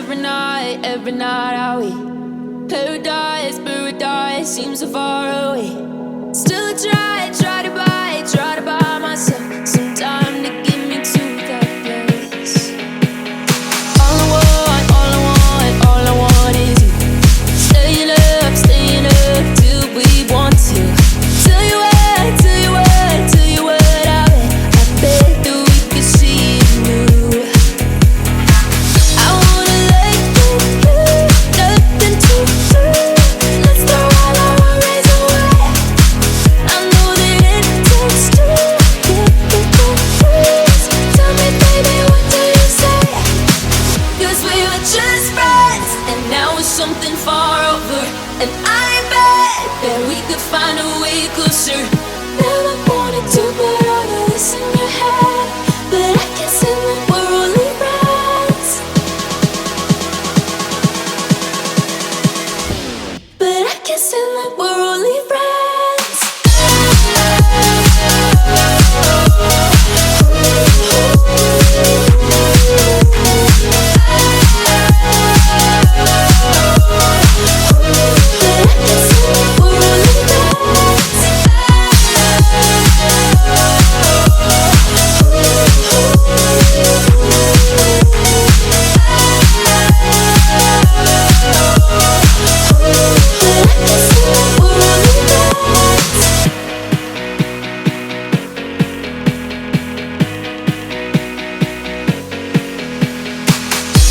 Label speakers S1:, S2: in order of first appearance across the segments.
S1: every night are we paradise, paradise seems so far away. Still try to buy myself some time to get me to that place. All I want is you. Staying up till we want to. Tell you what I bet that we could see it new. I wanna let you, nothing to do. Let's throw all our worries away. I know that it takes two to get the confused. Tell me, baby, what do you say? 'Cause we were just friends, and now it's something far over. And I bet that we could find a way closer. Never wanted to put all of this in your head, but I guess in the we're only friends. But I guess in the we're only friends.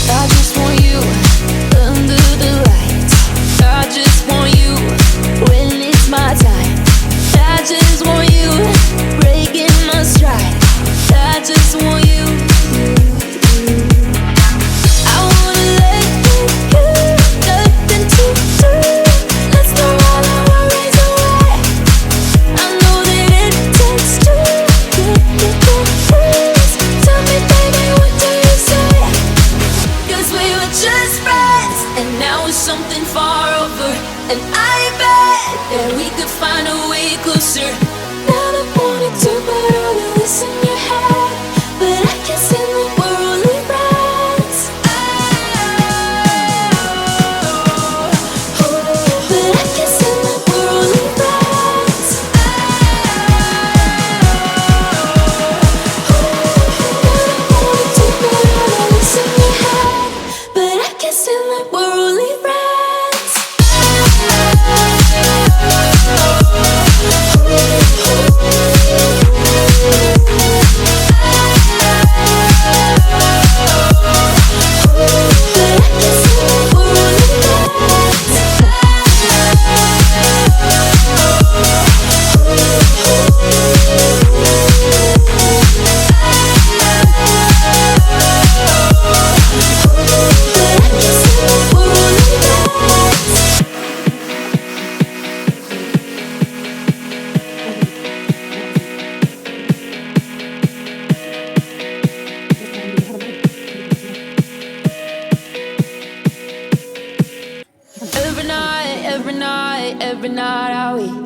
S1: I just want you under the lights. I just want you when it's my time. I just want you breaking my stride. I just want you. I wanna let you, nothing to do. Let's throw all our worries away. I know that it takes two to get confused. Tell me, baby, what do you say? 'Cause we were just friends, and now it's something far over. And I bet that we could find a way closer. Never wanted to put all of this in your head, but I guess in the we're only friends. But I guess in the we're only friends. Never wanted to put all of this in your head, but I guess in the we're only friends. Every night are we